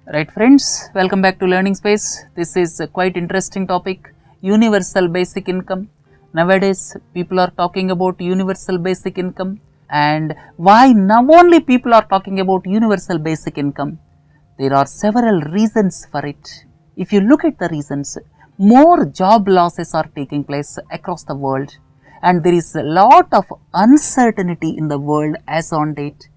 Right friends, welcome back to Learning Space. This is a quite interesting topic, universal basic income. Nowadays people are talking about universal basic income, and why now only people are talking about universal basic income? There are several reasons for it. If you look at the reasons, more job losses are taking place across the world, and there is a lot of uncertainty in the world as on date.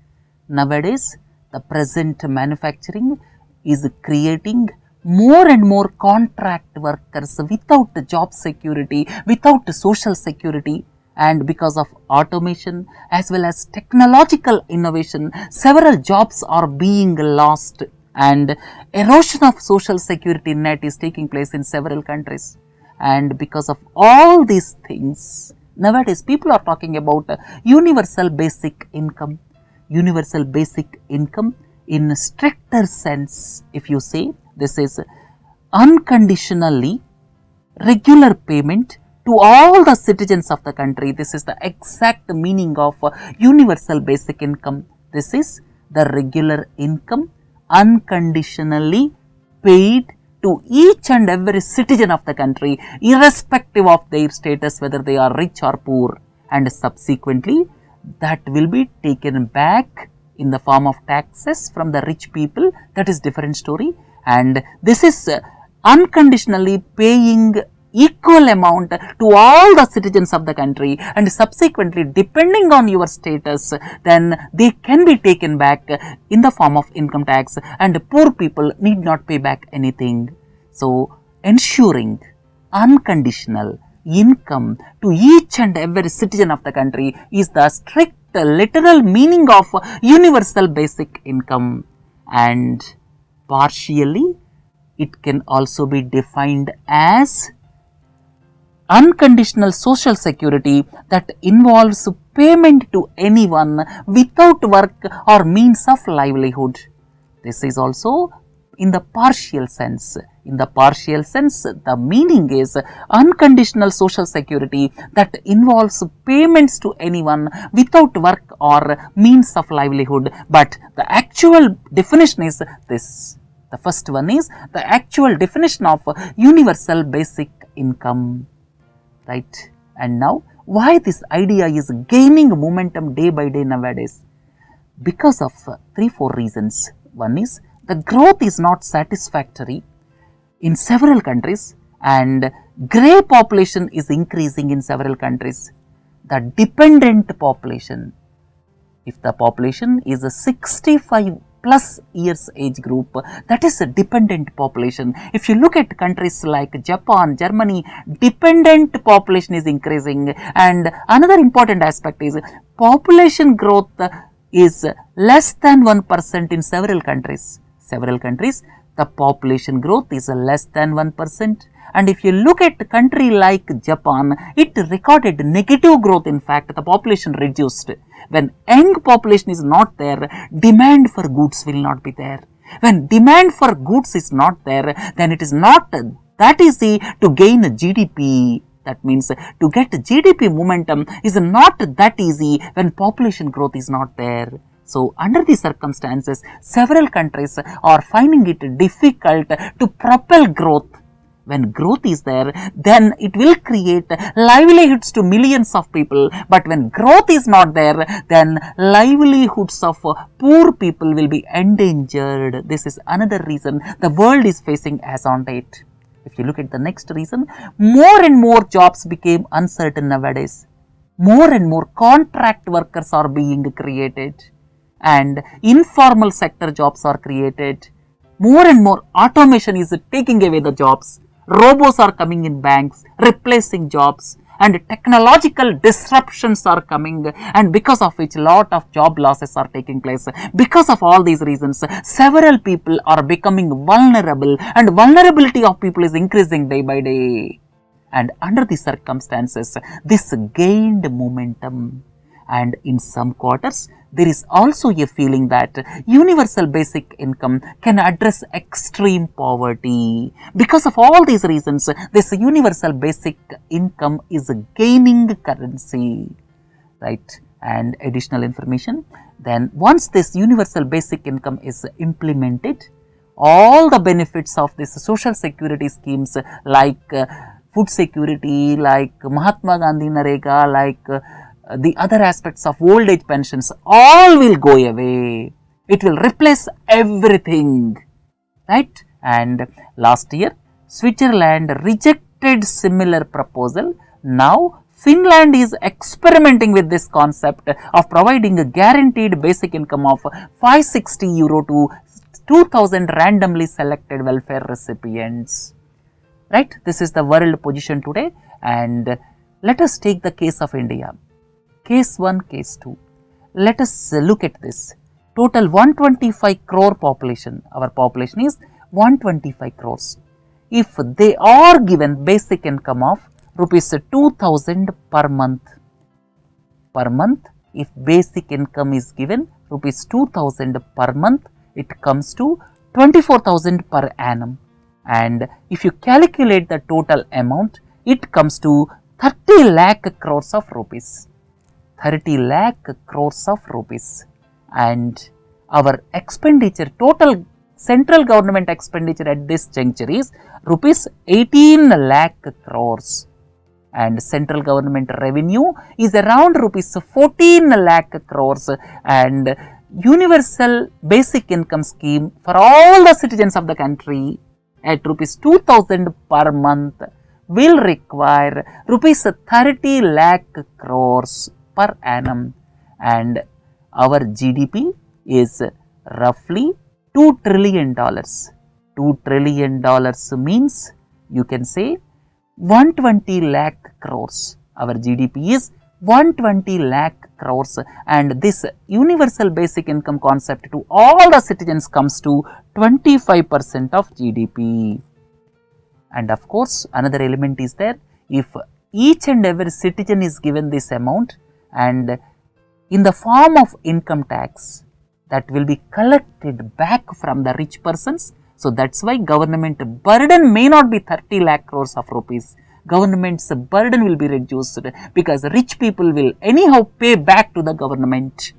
Nowadays, the present manufacturing is creating more and more contract workers without job security, without social security, and because of automation as well as technological innovation, several jobs are being lost, and erosion of social security net is taking place in several countries. And because of all these things, nowadays people are talking about universal basic income. Universal basic income in a stricter sense, if you say, this is unconditionally regular payment to all the citizens of the country. This is the exact meaning of universal basic income. This is the regular income unconditionally paid to each and every citizen of the country, irrespective of their status, whether they are rich or poor, and subsequently that will be taken back in the form of taxes from the rich people. That is different story, and this is unconditionally paying equal amount to all the citizens of the country, and subsequently depending on your status, then they can be taken back in the form of income tax, and poor people need not pay back anything. So ensuring unconditional income to each and every citizen of the country is the strict literal meaning of universal basic income, and partially it can also be defined as unconditional social security that involves payment to anyone without work or means of livelihood. This is also in the partial sense. In the partial sense, the meaning is unconditional social security that involves payments to anyone without work or means of livelihood. But the actual definition is this. The first one is the actual definition of universal basic income. Right? And now, why this idea is gaining momentum day by day nowadays? Because of 3-4 reasons. One is the growth is not satisfactory in several countries, and grey population is increasing in several countries. The dependent population, if the population is a 65 plus years age group, that is a dependent population. If you look at countries like Japan, Germany, dependent population is increasing. And another important aspect is population growth is less than 1% in several countries. Several countries, the population growth is less than 1%. And if you look at a country like Japan, it recorded negative growth. In fact, the population reduced. When young population is not there, demand for goods will not be there. When demand for goods is not there, then it is not that easy to gain a GDP. That means to get GDP momentum is not that easy when population growth is not there. So under these circumstances, several countries are finding it difficult to propel growth. When growth is there, then it will create livelihoods to millions of people. But when growth is not there, then livelihoods of poor people will be endangered. This is another reason the world is facing as on date. If you look at the next reason, more and more jobs became uncertain nowadays. More and more contract workers are being created, and informal sector jobs are created. More and more automation is taking away the jobs. Robots are coming in banks, replacing jobs, and technological disruptions are coming, and because of which lot of job losses are taking place. Because of all these reasons, several people are becoming vulnerable, and vulnerability of people is increasing day by day. And under these circumstances, this gained momentum. And in some quarters, there is also a feeling that universal basic income can address extreme poverty. Because of all these reasons, this universal basic income is gaining currency, right? And additional information, then once this universal basic income is implemented, all the benefits of this social security schemes like food security, like Mahatma Gandhi Narega, like the other aspects of old age pensions, all will go away. It will replace everything, right? And last year, Switzerland rejected similar proposal. Now, Finland is experimenting with this concept of providing a guaranteed basic income of €560 to 2000 randomly selected welfare recipients. Right? This is the world position today, and let us take the case of India. Case 1, case 2. Let us look at this. Total 125 crore population. Our population is 125 crores. If they are given basic income of rupees 2000 per month, if basic income is given rupees 2000 per month, it comes to 24,000 per annum. And if you calculate the total amount, it comes to 30 lakh crores of rupees. 30 lakh crores of rupees. And our expenditure, total central government expenditure at this juncture is rupees 18 lakh crores. And central government revenue is around rupees 14 lakh crores, and universal basic income scheme for all the citizens of the country at rupees 2000 per month will require rupees 30 lakh crores per annum, and our GDP is roughly $2 trillion. $2 trillion means you can say 120 lakh crores. Our GDP is 120 lakh crores, and this universal basic income concept to all the citizens comes to 25% of GDP. And of course, another element is there. If each and every citizen is given this amount and in the form of income tax that will be collected back from the rich persons, so that's why government burden may not be 30 lakh crores of rupees. Government's burden will be reduced because rich people will anyhow pay back to the government.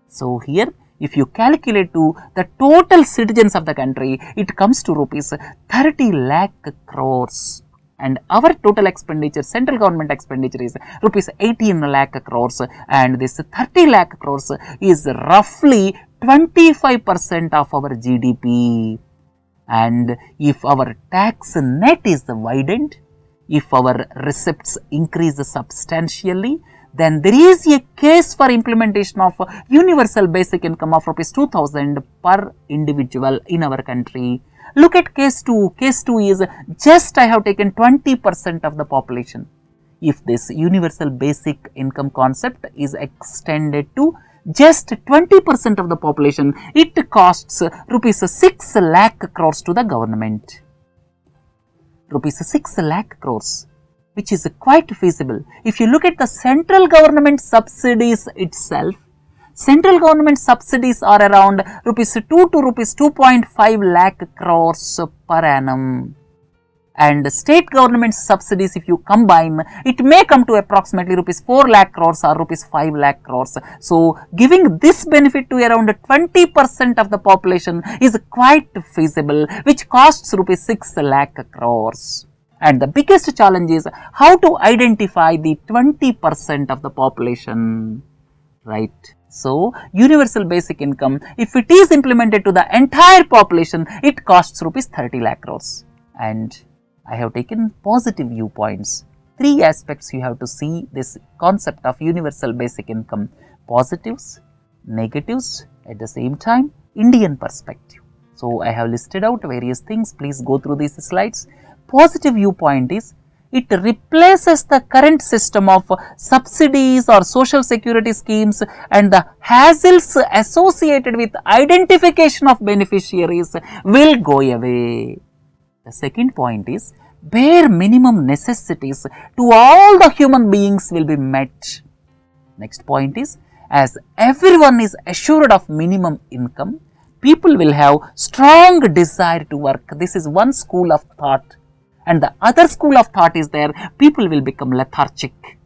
So here, if you calculate to the total citizens of the country, it comes to rupees 30 lakh crores. And our total expenditure, central government expenditure is rupees 18 lakh crores, and this 30 lakh crores is roughly 25% of our GDP. And if our tax net is widened, if our receipts increase substantially, then there is a case for implementation of universal basic income of rupees 2000 per individual in our country. Look at case 2. Case 2 is just I have taken 20% of the population. If this universal basic income concept is extended to just 20% of the population, it costs rupees 6 lakh crores to the government. Rupees 6 lakh crores, which is quite feasible. If you look at the central government subsidies itself, central government subsidies are around rupees 2 to rupees 2.5 lakh crores per annum. And state government subsidies, if you combine, it may come to approximately rupees 4 lakh crores or rupees 5 lakh crores. So, giving this benefit to around 20% of the population is quite feasible, which costs rupees 6 lakh crores. And the biggest challenge is how to identify the 20% of the population, right? So, universal basic income, if it is implemented to the entire population, it costs rupees 30 lakh crores. And I have taken positive viewpoints. 3 aspects you have to see this concept of universal basic income. Positives, negatives, at the same time, Indian perspective. So, I have listed out various things. Please go through these slides. Positive viewpoint is it replaces the current system of subsidies or social security schemes and the hassles associated with identification of beneficiaries will go away. The second point is bare minimum necessities to all the human beings will be met. Next point is as everyone is assured of minimum income, people will have strong desire to work. This is one school of thought. And the other school of thought is there, people will become lethargic.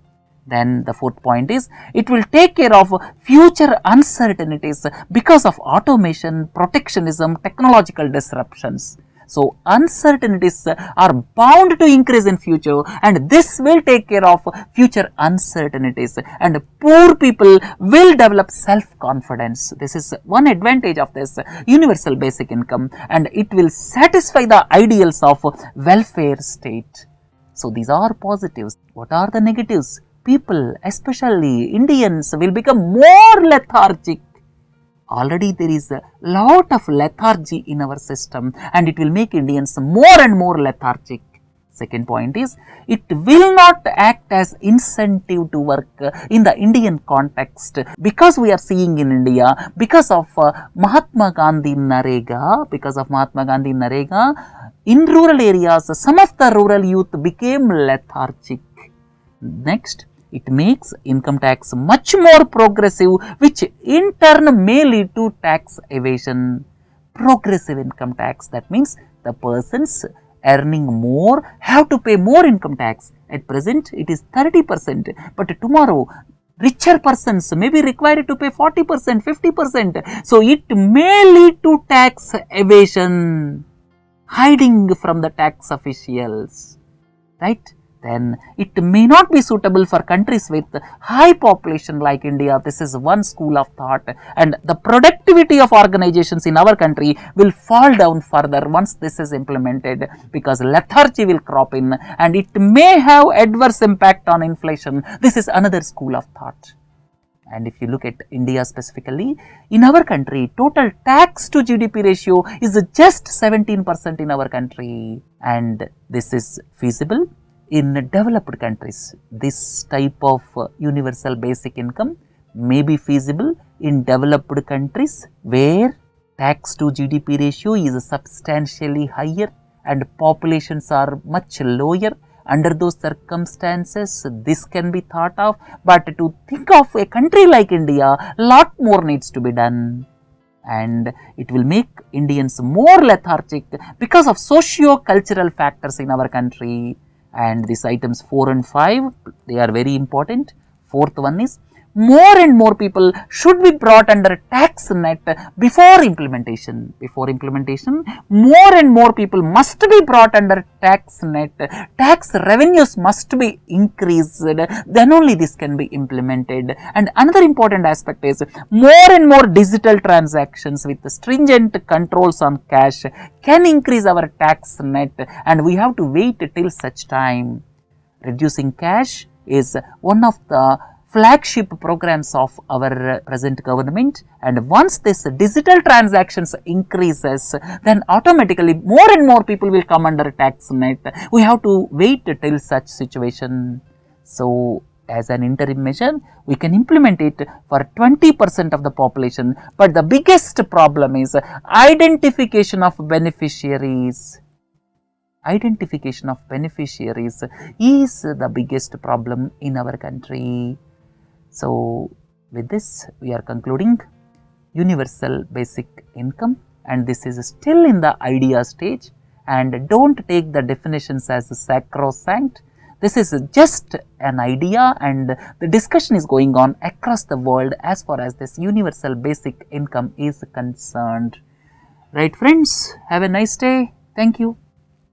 Then the fourth point is it will take care of future uncertainties because of automation, protectionism, technological disruptions. So, uncertainties are bound to increase in future, and this will take care of future uncertainties, and poor people will develop self-confidence. This is one advantage of this universal basic income, and it will satisfy the ideals of welfare state. So, these are positives. What are the negatives? People, especially Indians, will become more lethargic. Already there is a lot of lethargy in our system, and it will make Indians more and more lethargic. Second point is, it will not act as incentive to work in the Indian context, because we are seeing in India, because of Mahatma Gandhi Narega, in rural areas, some of the rural youth became lethargic. Next, it makes income tax much more progressive, which in turn may lead to tax evasion. Progressive income tax, that means the persons earning more have to pay more income tax. At present, it is 30%, but tomorrow, richer persons may be required to pay 40%, 50%. So, it may lead to tax evasion, hiding from the tax officials, right? Then it may not be suitable for countries with high population like India. This is one school of thought, and the productivity of organizations in our country will fall down further once this is implemented, because lethargy will crop in and it may have adverse impact on inflation. This is another school of thought. And if you look at India specifically, in our country, total tax to GDP ratio is just 17% in our country, and this is feasible in developed countries. This type of universal basic income may be feasible in developed countries where tax to GDP ratio is substantially higher and populations are much lower. Under those circumstances, this can be thought of, but to think of a country like India, lot more needs to be done. And it will make Indians more lethargic because of socio-cultural factors in our country. And these items 4 and 5, they are very important. Fourth one is, more and more people should be brought under tax net before implementation. Before implementation, more and more people must be brought under tax net. Tax revenues must be increased. Then only this can be implemented. And another important aspect is, more and more digital transactions with stringent controls on cash can increase our tax net, and we have to wait till such time. Reducing cash is one of the flagship programs of our present government, and once this digital transactions increases, then automatically more and more people will come under tax net. We have to wait till such situation. So, as an interim measure, we can implement it for 20% of the population, but the biggest problem is identification of beneficiaries. Identification of beneficiaries is the biggest problem in our country. So, with this, we are concluding universal basic income, and this is still in the idea stage, and don't take the definitions as sacrosanct. This is just an idea, and the discussion is going on across the world as far as this universal basic income is concerned. Right, friends? Have a nice day. Thank you.